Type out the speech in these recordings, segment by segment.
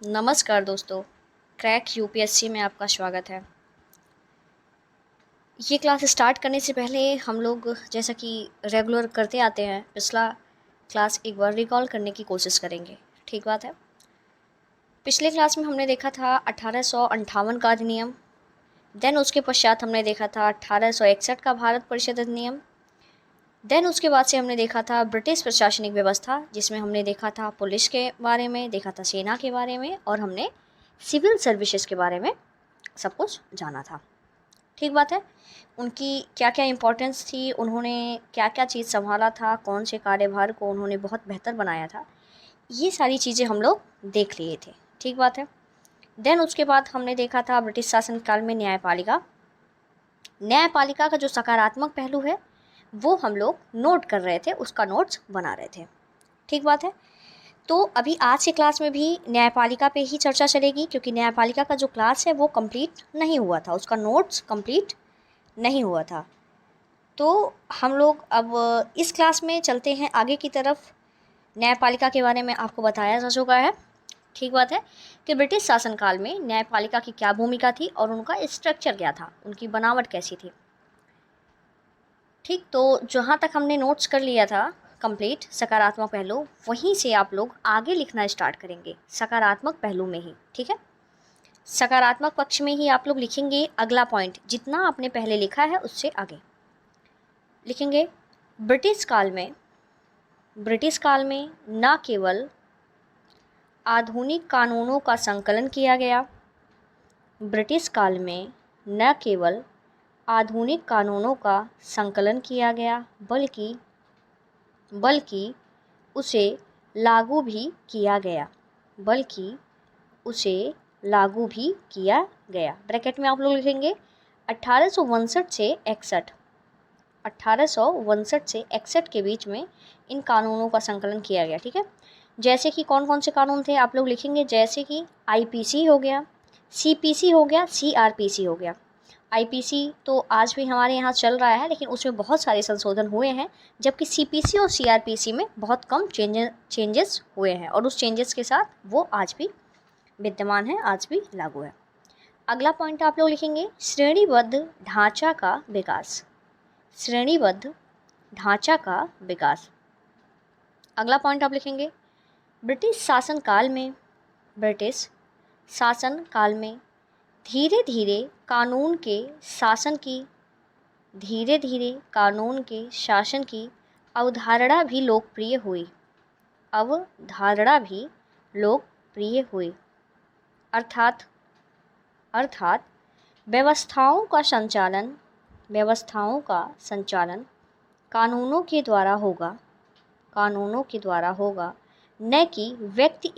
नमस्कार दोस्तों, crack UPSC में आपका स्वागत है। ये क्लास स्टार्ट करने से पहले हम लोग जैसा कि रेगुलर करते आते हैं, पिछला क्लास एक बार रिकॉल करने की कोशिश करेंगे। ठीक बात है। पिछले क्लास में हमने देखा था 1858 का अधिनियम, देन उसके पश्चात हमने देखा था 1861 का भारत परिषद अधिनियम, देन उसके बाद से हमने देखा था ब्रिटिश प्रशासनिक व्यवस्था, जिसमें हमने देखा था पुलिस के बारे में, देखा था सेना के बारे में, और हमने सिविल सर्विसेज के बारे में सब कुछ जाना था। ठीक बात है। उनकी क्या क्या इम्पोर्टेंस थी, उन्होंने क्या क्या चीज़ संभाला था, कौन से कार्यभार को उन्होंने बहुत बेहतर बनाया था, ये सारी चीज़ें हम लोग देख लिए थे। ठीक बात है। देन उसके बाद हमने देखा था ब्रिटिश शासनकाल में न्यायपालिका। न्यायपालिका का जो सकारात्मक पहलू है वो हम लोग नोट कर रहे थे, उसका नोट्स बना रहे थे। ठीक बात है। तो अभी आज के क्लास में भी न्यायपालिका पे ही चर्चा चलेगी, क्योंकि न्यायपालिका का जो क्लास है वो कंप्लीट नहीं हुआ था, उसका नोट्स कंप्लीट नहीं हुआ था। तो हम लोग अब इस क्लास में चलते हैं आगे की तरफ। न्यायपालिका के बारे में आपको बताया जा चुका है, ठीक बात है, कि ब्रिटिश शासनकाल में न्यायपालिका की क्या भूमिका थी और उनका स्ट्रक्चर क्या था, उनकी बनावट कैसी थी। ठीक, तो जहाँ तक हमने नोट्स कर लिया था कंप्लीट सकारात्मक पहलू, वहीं से आप लोग आगे लिखना स्टार्ट करेंगे सकारात्मक पहलू में ही। ठीक है, सकारात्मक पक्ष में ही आप लोग लिखेंगे अगला पॉइंट, जितना आपने पहले लिखा है उससे आगे लिखेंगे। ब्रिटिश काल में न केवल आधुनिक कानूनों का संकलन किया गया, ब्रिटिश काल में न केवल आधुनिक कानूनों का संकलन किया गया, बल्कि उसे लागू भी किया गया, ब्रैकेट में आप लोग लिखेंगे 1859 से 61 के बीच में इन कानूनों का संकलन किया गया। ठीक है, जैसे कि कौन कौन से कानून थे आप लोग लिखेंगे, जैसे कि आईपीसी हो गया, सीपीसी हो गया, सीआरपीसी हो गया। आईपीसी तो आज भी हमारे यहाँ चल रहा है, लेकिन उसमें बहुत सारे संशोधन हुए हैं, जबकि सीपीसी और सीआरपीसी में बहुत कम चेंजेस हुए हैं, और उस चेंजेस के साथ वो आज भी विद्यमान है, आज भी लागू है। अगला पॉइंट आप लोग लिखेंगे श्रेणीबद्ध ढांचा का विकास। अगला पॉइंट आप लिखेंगे ब्रिटिश शासनकाल में धीरे धीरे कानून के शासन की अवधारणा भी लोकप्रिय हुई, अर्थात व्यवस्थाओं का संचालन कानूनों के द्वारा होगा, न कि व्यक्ति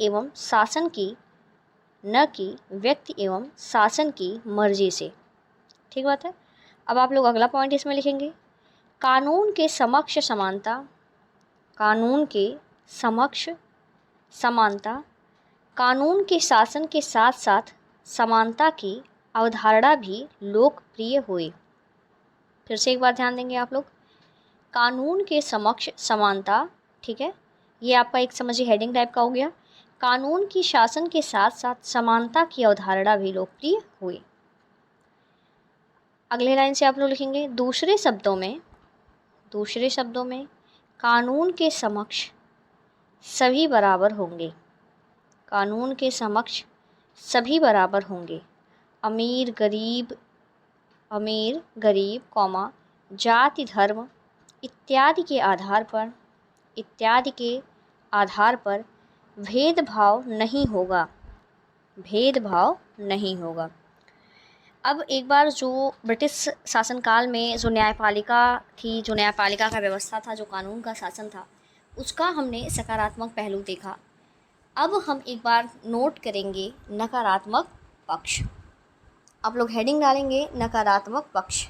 एवं शासन की मर्जी से। ठीक बात है। अब आप लोग अगला पॉइंट इसमें लिखेंगे कानून के समक्ष समानता, कानून के शासन के साथ साथ समानता की अवधारणा भी लोकप्रिय हुई। फिर से एक बार ध्यान देंगे आप लोग, कानून के समक्ष समानता, ठीक है, ये आपका एक समझिए हेडिंग टाइप का हो गया। कानून की शासन के साथ साथ समानता की अवधारणा भी लोकप्रिय हुई। अगले लाइन से आप लोग लिखेंगे दूसरे शब्दों में कानून के समक्ष सभी बराबर होंगे, अमीर गरीब कौमा जाति धर्म इत्यादि के आधार पर भेदभाव नहीं होगा। अब एक बार जो ब्रिटिश शासनकाल में जो न्यायपालिका का व्यवस्था था, जो कानून का शासन था, उसका हमने सकारात्मक पहलू देखा। अब हम एक बार नोट करेंगे नकारात्मक पक्ष। आप लोग हेडिंग डालेंगे नकारात्मक पक्ष।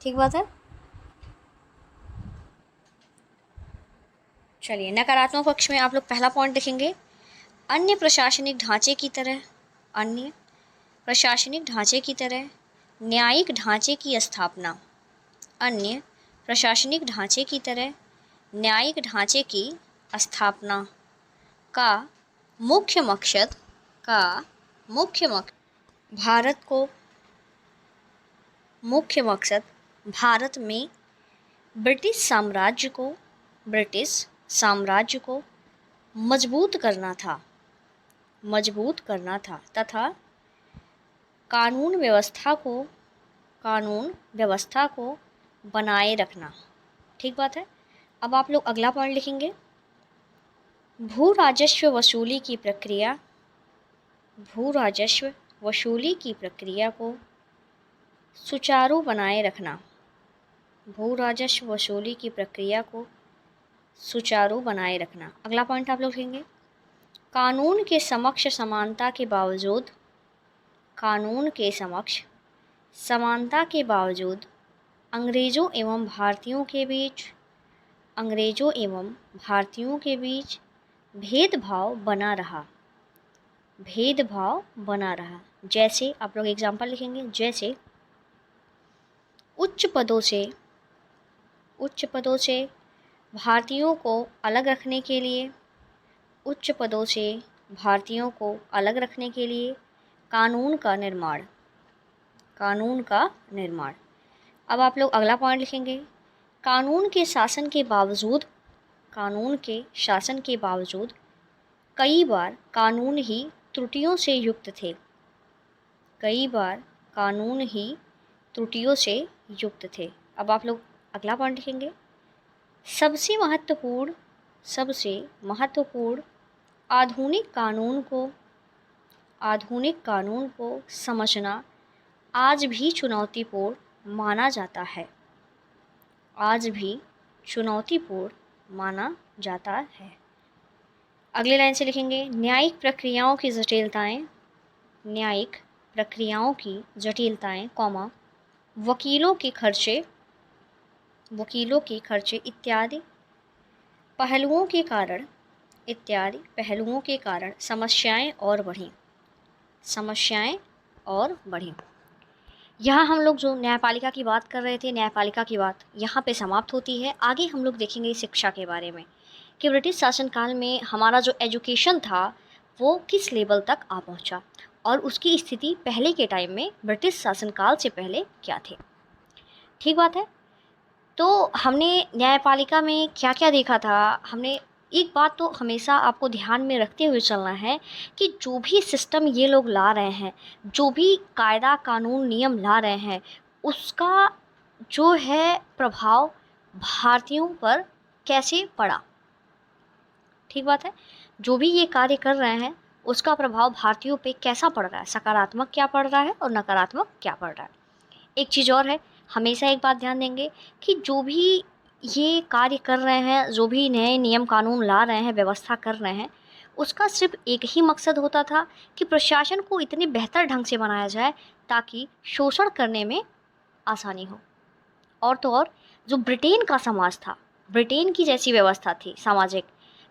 ठीक बात है। चलिए, नकारात्मक पक्ष में आप लोग पहला पॉइंट लिखेंगे अन्य प्रशासनिक ढांचे की तरह न्यायिक ढांचे की स्थापना का मुख्य का मुख्य मकसद भारत में ब्रिटिश साम्राज्य को मजबूत करना था तथा कानून व्यवस्था को बनाए रखना। ठीक बात है। अब आप लोग अगला पॉइंट लिखेंगे, भू राजस्व वसूली की प्रक्रिया को सुचारू बनाए रखना। भू राजस्व वसूली की प्रक्रिया को सुचारू बनाए रखना। अगला पॉइंट आप लोग लिखेंगे, कानून के समक्ष समानता के बावजूद अंग्रेजों एवं भारतीयों के बीच भेदभाव बना रहा। जैसे आप लोग एग्जाम्पल लिखेंगे, जैसे उच्च पदों से भारतीयों को अलग रखने के लिए कानून का निर्माण। अब आप लोग अगला पॉइंट लिखेंगे, कानून के शासन के बावजूद कई बार कानून ही त्रुटियों से युक्त थे। अब आप लोग अगला पॉइंट लिखेंगे, सबसे महत्वपूर्ण आधुनिक कानून को समझना आज भी चुनौतीपूर्ण माना जाता है। अगली लाइन से लिखेंगे, न्यायिक प्रक्रियाओं की जटिलताएं, वकीलों के खर्चे इत्यादि पहलुओं के कारण समस्याएं और बढ़ी। यहाँ हम लोग जो न्यायपालिका की बात कर रहे थे, न्यायपालिका की बात यहाँ पे समाप्त होती है। आगे हम लोग देखेंगे शिक्षा के बारे में कि ब्रिटिश शासनकाल में हमारा जो एजुकेशन था वो किस लेवल तक आ पहुँचा और उसकी स्थिति पहले के टाइम में ब्रिटिश शासनकाल से पहले क्या थे। ठीक बात है। तो हमने न्यायपालिका में क्या क्या देखा था, हमने एक बात तो हमेशा आपको ध्यान में रखते हुए चलना है कि जो भी सिस्टम ये लोग ला रहे हैं, जो भी कायदा कानून नियम ला रहे हैं, उसका जो है प्रभाव भारतीयों पर कैसे पड़ा। ठीक बात है। जो भी ये कार्य कर रहे हैं उसका प्रभाव भारतीयों पे कैसा पड़ रहा है, सकारात्मक क्या पड़ रहा है और नकारात्मक क्या पड़ रहा है। एक चीज़ और है, हमेशा एक बात ध्यान देंगे कि जो भी ये कार्य कर रहे हैं, जो भी नए नियम कानून ला रहे हैं, व्यवस्था कर रहे हैं, उसका सिर्फ एक ही मकसद होता था कि प्रशासन को इतने बेहतर ढंग से बनाया जाए ताकि शोषण करने में आसानी हो। और तो और जो ब्रिटेन का समाज था, ब्रिटेन की जैसी व्यवस्था थी सामाजिक,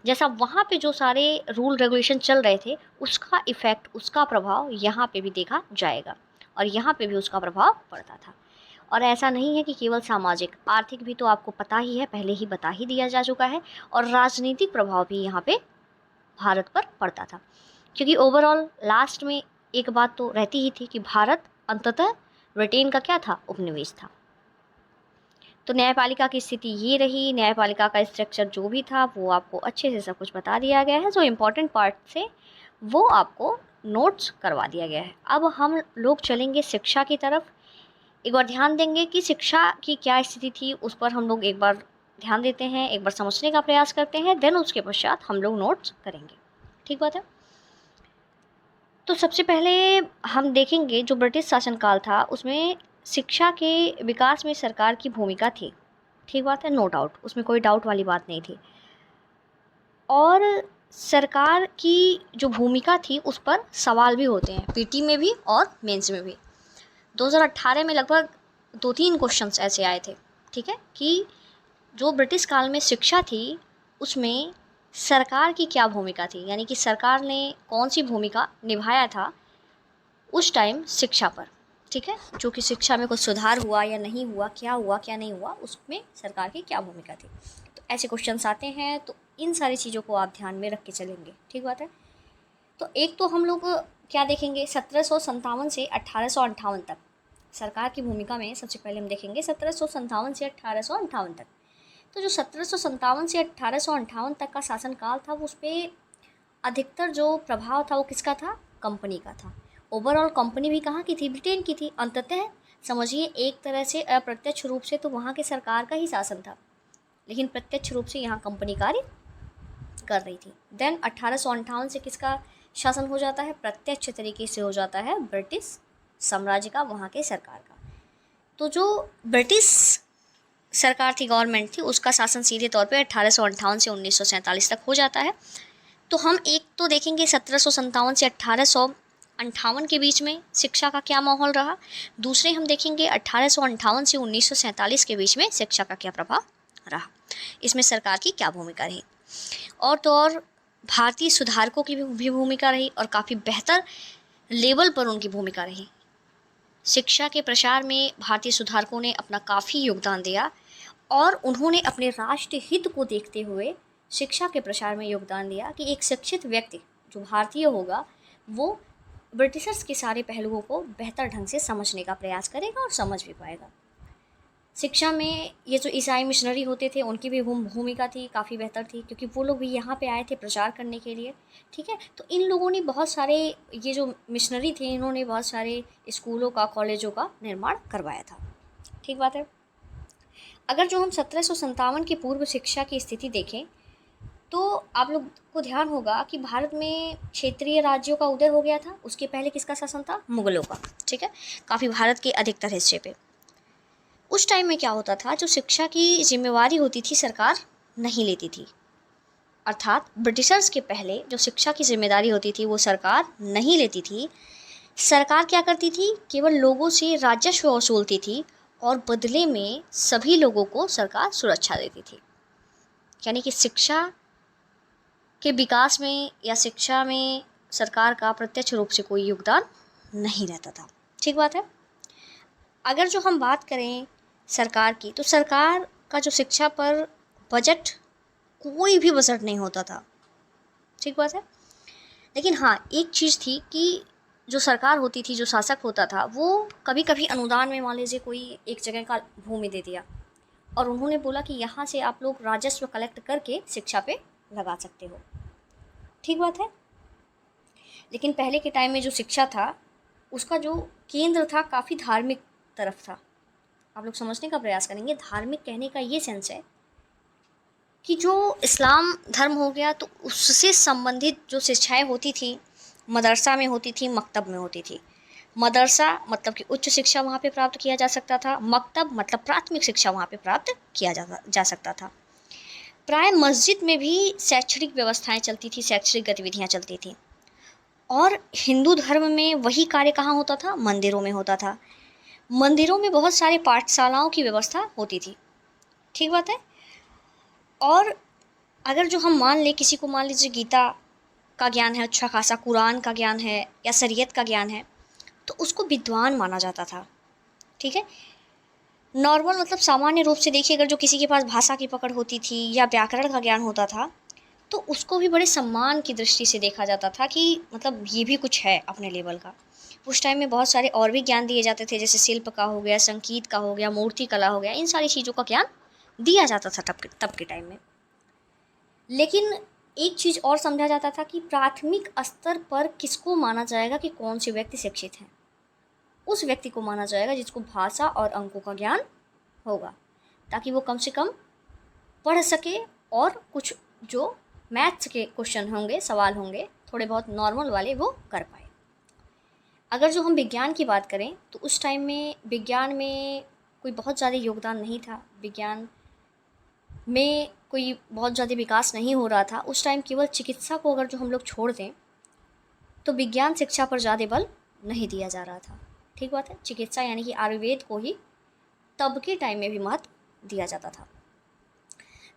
जैसा वहाँ पे जो सारे रूल रेगुलेशन चल रहे थे, उसका इफ़ेक्ट, उसका प्रभाव यहाँ पे भी देखा जाएगा और यहाँ पे भी उसका प्रभाव पड़ता था। और ऐसा नहीं है कि केवल सामाजिक, आर्थिक भी तो आपको पता ही है, पहले ही बता ही दिया जा चुका है, और राजनीतिक प्रभाव भी यहाँ पे भारत पर पड़ता था। क्योंकि ओवरऑल लास्ट में एक बात तो रहती ही थी कि भारत अंततः ब्रिटेन का क्या था, उपनिवेश था। तो न्यायपालिका की स्थिति ये रही, न्यायपालिका का स्ट्रक्चर जो भी था वो आपको अच्छे से सब कुछ बता दिया गया है। जो इम्पोर्टेंट पार्ट से वो आपको नोट्स करवा दिया गया है। अब हम लोग चलेंगे शिक्षा की तरफ। एक बार ध्यान देंगे कि शिक्षा की क्या स्थिति थी, उस पर हम लोग एक बार ध्यान देते हैं, एक बार समझने का प्रयास करते हैं, देन उसके पश्चात हम लोग नोट्स करेंगे। ठीक बात है। तो सबसे पहले हम देखेंगे जो ब्रिटिश शासनकाल था उसमें शिक्षा के विकास में सरकार की भूमिका थी। ठीक बात है, नो डाउट, उसमें कोई डाउट वाली बात नहीं थी। और सरकार की जो भूमिका थी उस पर सवाल भी होते हैं, पीटी में भी और मेंस में भी। 2018 में लगभग 2-3 क्वेश्चंस ऐसे आए थे। ठीक है, कि जो ब्रिटिश काल में शिक्षा थी उसमें सरकार की क्या भूमिका थी, यानी कि सरकार ने कौन सी भूमिका निभाया था उस टाइम शिक्षा पर। ठीक है, जो कि शिक्षा में कुछ सुधार हुआ या नहीं हुआ, क्या नहीं हुआ, उसमें सरकार की क्या भूमिका थी। तो ऐसे क्वेश्चंस आते हैं, तो इन सारी चीज़ों को आप ध्यान में रख के चलेंगे। ठीक बात है। तो एक तो हम लोग क्या देखेंगे 1757 से 1858 तक सरकार की भूमिका में सबसे पहले हम देखेंगे 1757 से 1858 तक। तो जो 1757 से 1858 तक का शासनकाल था वो उस पर अधिकतर जो प्रभाव था वो किसका था, कंपनी का था। ओवरऑल कंपनी भी कहाँ की थी, ब्रिटेन की थी। अंततः समझिए एक तरह से अप्रत्यक्ष रूप से तो वहाँ की सरकार का ही शासन था, लेकिन प्रत्यक्ष रूप से यहाँ कंपनी कार्य कर रही थी। देन 1858 से किसका शासन हो जाता है, प्रत्यक्ष तरीके से हो जाता है ब्रिटिश साम्राज्य का, वहाँ के सरकार का। तो जो ब्रिटिश सरकार थी, गवर्नमेंट थी, उसका शासन सीधे तौर पे 1858 से 1947 तक हो जाता है। तो हम एक तो देखेंगे 1757 से 1858 के बीच में शिक्षा का क्या माहौल रहा। दूसरे हम देखेंगे 1858 से 1947 के बीच में शिक्षा का क्या प्रभाव रहा, इसमें सरकार की क्या भूमिका रही। और तो और भारतीय सुधारकों की भी भूमिका रही और काफ़ी बेहतर लेवल पर उनकी भूमिका रही। शिक्षा के प्रसार में भारतीय सुधारकों ने अपना काफ़ी योगदान दिया और उन्होंने अपने राष्ट्र हित को देखते हुए शिक्षा के प्रसार में योगदान दिया कि एक शिक्षित व्यक्ति जो भारतीय होगा वो ब्रिटिशर्स के सारे पहलुओं को बेहतर ढंग से समझने का प्रयास करेगा और समझ भी पाएगा। शिक्षा में ये जो ईसाई मिशनरी होते थे उनकी भी भूमिका थी, काफ़ी बेहतर थी, क्योंकि वो लोग भी यहाँ पे आए थे प्रचार करने के लिए। ठीक है, तो इन लोगों ने बहुत सारे, ये जो मिशनरी थे इन्होंने बहुत सारे स्कूलों का, कॉलेजों का निर्माण करवाया था। ठीक बात है। अगर जो हम 1757 की पूर्व शिक्षा की स्थिति देखें तो आप लोग को ध्यान होगा कि भारत में क्षेत्रीय राज्यों का उदय हो गया था। उसके पहले किसका शासन था, मुगलों का। ठीक है, काफ़ी भारत के अधिकतर हिस्से पे। उस टाइम में क्या होता था, जो शिक्षा की जिम्मेवारी होती थी सरकार नहीं लेती थी, अर्थात ब्रिटिशर्स के पहले जो शिक्षा की जिम्मेदारी होती थी वो सरकार नहीं लेती थी। सरकार क्या करती थी, केवल लोगों से राजस्व वसूलती थी और बदले में सभी लोगों को सरकार सुरक्षा देती थी। यानी कि शिक्षा के विकास में या शिक्षा में सरकार का प्रत्यक्ष रूप से कोई योगदान नहीं रहता था। ठीक बात है। अगर जो हम बात करें सरकार की, तो सरकार का जो शिक्षा पर बजट, कोई भी बजट नहीं होता था। ठीक बात है। लेकिन हाँ, एक चीज़ थी कि जो सरकार होती थी, जो शासक होता था, वो कभी कभी अनुदान में, मान लीजिए कोई एक जगह का भूमि दे दिया और उन्होंने बोला कि यहाँ से आप लोग राजस्व कलेक्ट करके शिक्षा पे लगा सकते हो। ठीक बात है। लेकिन पहले के टाइम में जो शिक्षा था उसका जो केंद्र था काफ़ी धार्मिक तरफ था। आप लोग समझने का प्रयास करेंगे, धार्मिक कहने का ये सेंस है कि जो इस्लाम धर्म हो गया तो उससे संबंधित जो शिक्षाएं होती थी मदरसा में होती थी, मकतब में होती थी। मदरसा मतलब कि उच्च शिक्षा वहाँ पे प्राप्त किया जा सकता था, मकतब मतलब प्राथमिक शिक्षा वहाँ पे प्राप्त किया जा सकता था। प्राय मस्जिद में भी शैक्षणिक व्यवस्थाएं चलती थी, शैक्षणिक गतिविधियाँ चलती थी। और हिंदू धर्म में वही कार्य कहाँ होता था, मंदिरों में होता था। मंदिरों में बहुत सारे पाठशालाओं की व्यवस्था होती थी। ठीक बात है। और अगर जो हम मान लें, किसी को मान लीजिए गीता का ज्ञान है अच्छा खासा, कुरान का ज्ञान है या शरीयत का ज्ञान है, तो उसको विद्वान माना जाता था। ठीक है। नॉर्मल मतलब सामान्य रूप से देखिए, अगर जो किसी के पास भाषा की पकड़ होती थी या व्याकरण का ज्ञान होता था तो उसको भी बड़े सम्मान की दृष्टि से देखा जाता था कि मतलब ये भी कुछ है अपने लेवल का। उस टाइम में बहुत सारे और भी ज्ञान दिए जाते थे, जैसे शिल्प का हो गया, संगीत का हो गया, मूर्ति कला हो गया, इन सारी चीज़ों का ज्ञान दिया जाता था तब के टाइम में। लेकिन एक चीज़ और समझा जाता था कि प्राथमिक स्तर पर किसको माना जाएगा कि कौन से व्यक्ति शिक्षित हैं, उस व्यक्ति को माना जाएगा जिसको भाषा और अंकों का ज्ञान होगा, ताकि वो कम से कम पढ़ सके और कुछ जो मैथ्स के क्वेश्चन होंगे, सवाल होंगे थोड़े बहुत नॉर्मल वाले, वो कर पाए। अगर जो हम विज्ञान की बात करें तो उस टाइम में विज्ञान में कोई बहुत ज़्यादा योगदान नहीं था, विज्ञान में कोई बहुत ज़्यादा विकास नहीं हो रहा था। उस टाइम केवल चिकित्सा को अगर जो हम लोग छोड़ दें तो विज्ञान शिक्षा पर ज़्यादा बल नहीं दिया जा रहा था। ठीक बात है। चिकित्सा यानी कि आयुर्वेद को ही तब के टाइम में भी महत्व दिया जाता था।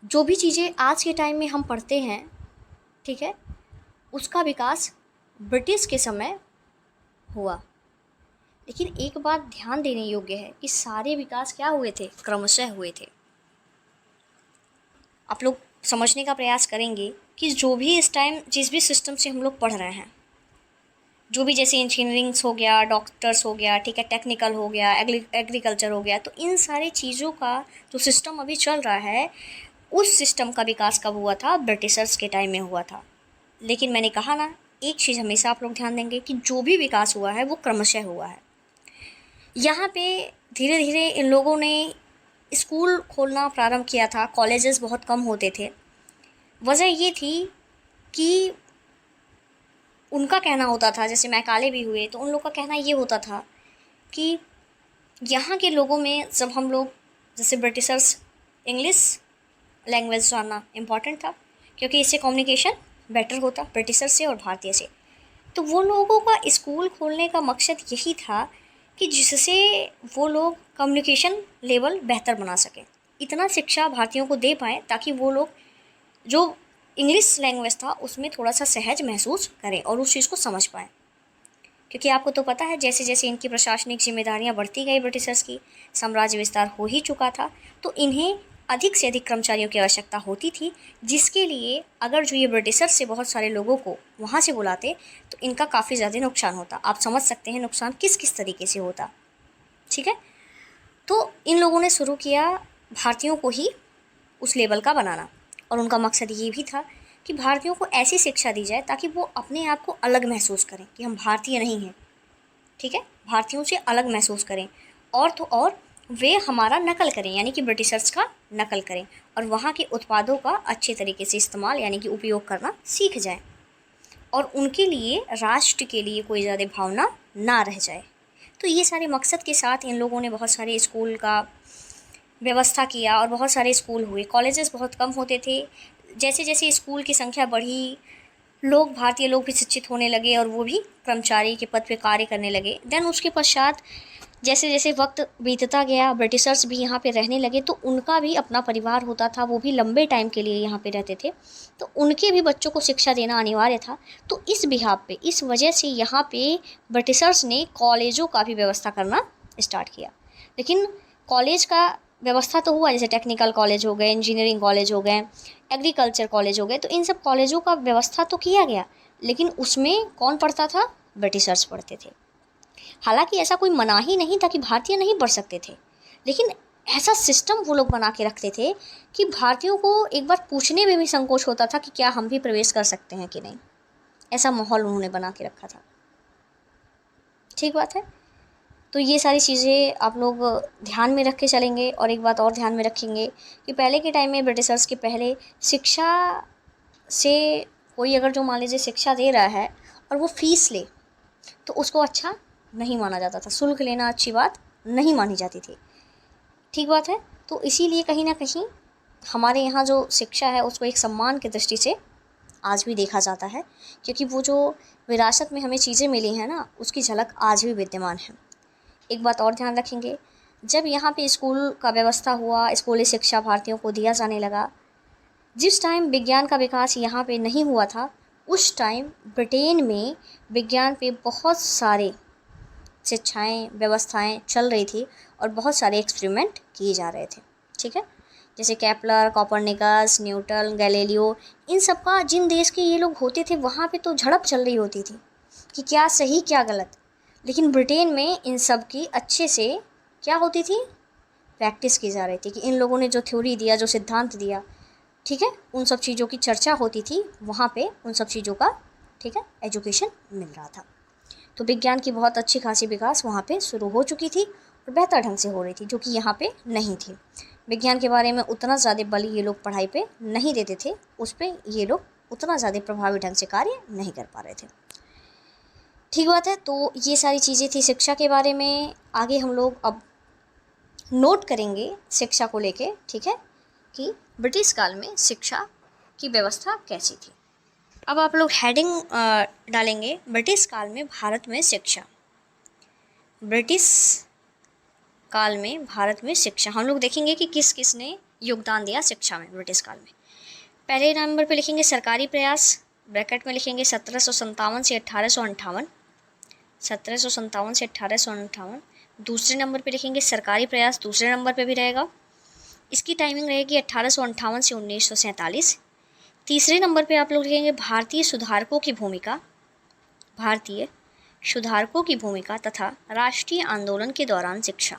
जो भी चीज़ें आज के टाइम में हम पढ़ते हैं, ठीक है, उसका विकास ब्रिटिश के समय हुआ। लेकिन एक बात ध्यान देने योग्य है कि सारे विकास क्या हुए थे, क्रमशः हुए थे। आप लोग समझने का प्रयास करेंगे कि जो भी इस टाइम जिस भी सिस्टम से हम लोग पढ़ रहे हैं, जो भी जैसे इंजीनियरिंग्स हो गया, डॉक्टर्स हो गया, ठीक है, टेक्निकल हो गया, एग्रीकल्चर हो गया, तो इन सारी चीज़ों का जो सिस्टम अभी चल रहा है, उस सिस्टम का विकास कब हुआ था? ब्रिटिशर्स के टाइम में हुआ था। लेकिन मैंने कहा ना, एक चीज़ हमेशा आप लोग ध्यान देंगे कि जो भी विकास हुआ है वो क्रमशः हुआ है। यहाँ पे धीरे धीरे इन लोगों ने स्कूल खोलना प्रारंभ किया था, कॉलेजेस बहुत कम होते थे। वजह ये थी कि उनका कहना होता था, जैसे मैकाले भी हुए तो उन लोग का कहना ये होता था कि यहाँ के लोगों में, जब हम लोग जैसे ब्रिटिशर्स, इंग्लिश लैंग्वेज जानना इम्पॉर्टेंट था क्योंकि इससे कम्युनिकेशन बेटर होता ब्रिटिशर से और भारतीय से। तो वो लोगों का स्कूल खोलने का मकसद यही था कि जिससे वो लोग कम्युनिकेशन लेवल बेहतर बना सकें, इतना शिक्षा भारतीयों को दे पाएँ ताकि वो लोग जो इंग्लिश लैंग्वेज था उसमें थोड़ा सा सहज महसूस करें और उस चीज़ को समझ पाएँ। क्योंकि आपको तो पता है, जैसे जैसे इनकी प्रशासनिक जिम्मेदारियां बढ़ती गई ब्रिटिशर्स की, साम्राज्य विस्तार हो ही चुका था, तो इन्हें अधिक से अधिक कर्मचारियों की आवश्यकता होती थी, जिसके लिए अगर जो ये ब्रिटिशर्स से बहुत सारे लोगों को वहाँ से बुलाते तो इनका काफ़ी ज़्यादा नुकसान होता। आप समझ सकते हैं नुकसान किस किस तरीके से होता, ठीक है। तो इन लोगों ने शुरू किया भारतीयों को ही उस लेवल का बनाना, और उनका मकसद ये भी था कि भारतीयों को ऐसी शिक्षा दी जाए ताकि वो अपने आप को अलग महसूस करें कि हम भारतीय नहीं हैं, ठीक है, भारतीयों से अलग महसूस करें, और तो और वे हमारा नकल करें, यानी कि ब्रिटिशर्स का नकल करें, और वहाँ के उत्पादों का अच्छे तरीके से इस्तेमाल यानी कि उपयोग करना सीख जाएं, और उनके लिए राष्ट्र के लिए कोई ज़्यादा भावना ना रह जाए। तो ये सारे मकसद के साथ इन लोगों ने बहुत सारे स्कूल का व्यवस्था किया और बहुत सारे स्कूल हुए। कॉलेजेस बहुत कम होते थे। जैसे जैसे स्कूल की संख्या बढ़ी, लोग, भारतीय लोग भी शिक्षित होने लगे और वो भी कर्मचारी के पद पे कार्य करने लगे। देन उसके पश्चात जैसे जैसे वक्त बीतता गया, ब्रिटिशर्स भी यहाँ पे रहने लगे, तो उनका भी अपना परिवार होता था, वो भी लंबे टाइम के लिए यहाँ पे रहते थे, तो उनके भी बच्चों को शिक्षा देना अनिवार्य था। तो इस बिहाफ पे, इस वजह से यहाँ पे ब्रिटिशर्स ने कॉलेजों का भी व्यवस्था करना स्टार्ट किया। लेकिन कॉलेज का व्यवस्था तो हुआ, जैसे टेक्निकल कॉलेज हो गए, इंजीनियरिंग कॉलेज हो गए, एग्रीकल्चर कॉलेज हो गए, तो इन सब कॉलेजों का व्यवस्था तो किया गया, लेकिन उसमें कौन पढ़ता था? ब्रिटिशर्स पढ़ते थे। हालांकि ऐसा कोई मना ही नहीं था कि भारतीय नहीं पढ़ सकते थे, लेकिन ऐसा सिस्टम वो लोग बना के रखते थे कि भारतीयों को एक बार पूछने में भी संकोच होता था कि क्या हम भी प्रवेश कर सकते हैं कि नहीं। ऐसा माहौल उन्होंने बना के रखा था, ठीक बात है। तो ये सारी चीज़ें आप लोग ध्यान में रख के चलेंगे। और एक बात और ध्यान में रखेंगे कि पहले के टाइम में, ब्रिटिशर्स के पहले, शिक्षा से कोई अगर जो मान लीजिए शिक्षा दे रहा है और वो फीस ले, तो उसको अच्छा नहीं माना जाता था। शुल्क लेना अच्छी बात नहीं मानी जाती थी, ठीक बात है। तो इसीलिए कहीं ना कहीं हमारे यहाँ जो शिक्षा है उसको एक सम्मान की दृष्टि से आज भी देखा जाता है, क्योंकि वो जो विरासत में हमें चीज़ें मिली हैं ना, उसकी झलक आज भी विद्यमान है। एक बात और ध्यान रखेंगे, जब यहाँ पे स्कूल का व्यवस्था हुआ, स्कूली शिक्षा भारतीयों को दिया जाने लगा, जिस टाइम विज्ञान का विकास यहाँ पे नहीं हुआ था, उस टाइम ब्रिटेन में विज्ञान पे बहुत सारे शिक्षाएं, व्यवस्थाएं चल रही थी और बहुत सारे एक्सपेरिमेंट किए जा रहे थे, ठीक है। जैसे केपलर, कोपरनिकस, न्यूटन, गैलीलियो, इन सब का, जिन देश के ये लोग होते थे वहाँ पे तो झड़प चल रही होती थी कि क्या सही क्या गलत। लेकिन ब्रिटेन में इन सब की अच्छे से क्या होती थी? प्रैक्टिस की जा रही थी कि इन लोगों ने जो थ्योरी दिया, जो सिद्धांत दिया, ठीक है, उन सब चीज़ों की चर्चा होती थी वहाँ पे, उन सब चीज़ों का, ठीक है, एजुकेशन मिल रहा था। तो विज्ञान की बहुत अच्छी खासी विकास वहाँ पे शुरू हो चुकी थी और बेहतर ढंग से हो रही थी, जो कि यहाँ पे नहीं थी। विज्ञान के बारे में उतना ज़्यादा बल ये लोग पढ़ाई पे नहीं देते थे, उस पर ये लोग उतना ज़्यादा प्रभावी ढंग से कार्य नहीं कर पा रहे थे, ठीक बात है। तो ये सारी चीज़ें थी शिक्षा के बारे में। आगे हम लोग अब नोट करेंगे शिक्षा को लेके, ठीक है, कि ब्रिटिश काल में शिक्षा की व्यवस्था कैसी थी। अब आप लोग हेडिंग डालेंगे, ब्रिटिश काल में भारत में शिक्षा। ब्रिटिश काल में भारत में शिक्षा, हम लोग देखेंगे कि किस किस ने योगदान दिया शिक्षा में ब्रिटिश काल में। पहले नंबर पे लिखेंगे सरकारी प्रयास, ब्रैकेट में लिखेंगे 1757 से 1858, 1757 से 1858। दूसरे नंबर पे लिखेंगे सरकारी प्रयास, दूसरे नंबर पे भी रहेगा, इसकी टाइमिंग रहेगी 1858 से 1947। तीसरे नंबर पे आप लोग लिखेंगे भारतीय सुधारकों की भूमिका, भारतीय सुधारकों की भूमिका तथा राष्ट्रीय आंदोलन के दौरान शिक्षा।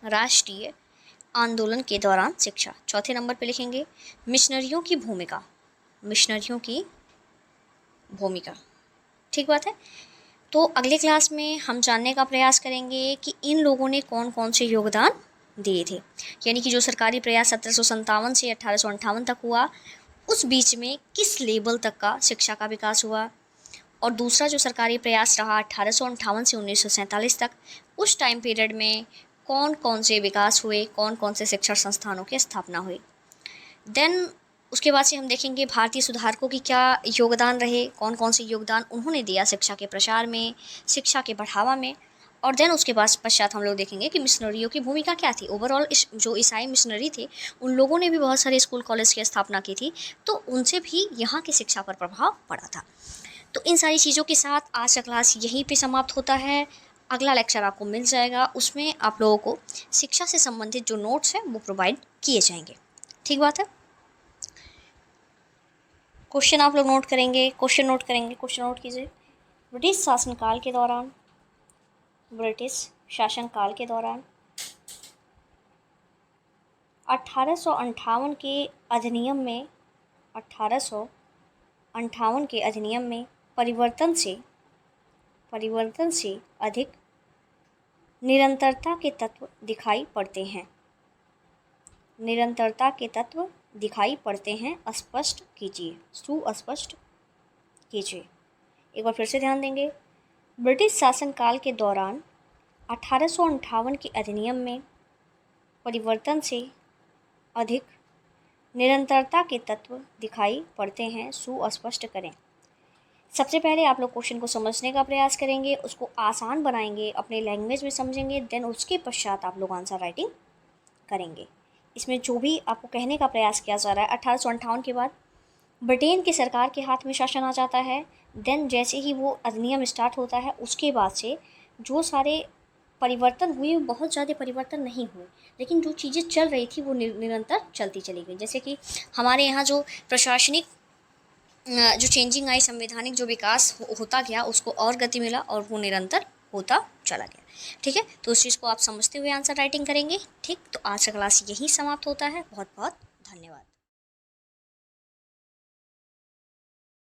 राष्ट्रीय आंदोलन के दौरान शिक्षा। चौथे नंबर पे लिखेंगे मिशनरियों की भूमिका। मिशनरियों की भूमिका, ठीक बात है। तो अगले क्लास में हम जानने का प्रयास करेंगे कि इन लोगों ने कौन कौन से योगदान दिए थे, यानी कि जो सरकारी प्रयास 1757 से 1858 तक हुआ, उस बीच में किस लेवल तक का शिक्षा का विकास हुआ, और दूसरा जो सरकारी प्रयास रहा 1858 से 1947 तक, उस टाइम पीरियड में कौन कौन से विकास हुए, कौन कौन से शिक्षण संस्थानों की स्थापना हुई। देन उसके बाद से हम देखेंगे भारतीय सुधारकों की क्या योगदान रहे, कौन कौन से योगदान उन्होंने दिया शिक्षा के प्रसार में, शिक्षा के बढ़ावा में। और देन उसके बाद पश्चात हम लोग देखेंगे कि मिशनरियों की भूमिका क्या थी। ओवरऑल जो ईसाई मिशनरी थे उन लोगों ने भी बहुत सारे स्कूल कॉलेज की स्थापना की थी, तो उनसे भी यहाँ की शिक्षा पर प्रभाव पड़ा था। तो इन सारी चीज़ों के साथ आज का क्लास यहीं पे समाप्त होता है। अगला लेक्चर आपको मिल जाएगा, उसमें आप लोगों को शिक्षा से संबंधित जो नोट्स हैं वो प्रोवाइड किए जाएंगे, ठीक बात है। क्वेश्चन आप लोग नोट करेंगे, क्वेश्चन नोट कीजिए। ब्रिटिश शासनकाल के दौरान, ब्रिटिश शासनकाल के दौरान 1858 के अधिनियम में, 1858 के अधिनियम में परिवर्तन से अधिक निरंतरता के तत्व दिखाई पड़ते हैं। निरंतरता के तत्व दिखाई पड़ते हैं, स्पष्ट कीजिए, सुस्पष्ट कीजिए। एक बार फिर से ध्यान देंगे। ब्रिटिश शासनकाल के दौरान 1858 के अधिनियम में परिवर्तन से अधिक निरंतरता के तत्व दिखाई पड़ते हैं, सुस्पष्ट करें। सबसे पहले आप लोग क्वेश्चन को समझने का प्रयास करेंगे, उसको आसान बनाएंगे, अपने लैंग्वेज में समझेंगे, देन उसके पश्चात आप लोग आंसर राइटिंग करेंगे। इसमें जो भी आपको कहने का प्रयास किया जा रहा है, 1858 के बाद ब्रिटेन की सरकार के हाथ में शासन आ जाता है। देन जैसे ही वो अधिनियम स्टार्ट होता है, उसके बाद से जो सारे परिवर्तन हुए, बहुत ज़्यादा परिवर्तन नहीं हुए, लेकिन जो चीज़ें चल रही थी वो निरंतर चलती चली गई। जैसे कि हमारे यहाँ जो प्रशासनिक जो चेंजिंग आई, संवैधानिक जो विकास होता गया, उसको और गति मिला और वो निरंतर होता चला गया, ठीक है। तो उस चीज़ को आप समझते हुए आंसर राइटिंग करेंगे, ठीक। तो आज का क्लास यहीं समाप्त होता है। बहुत बहुत धन्यवाद।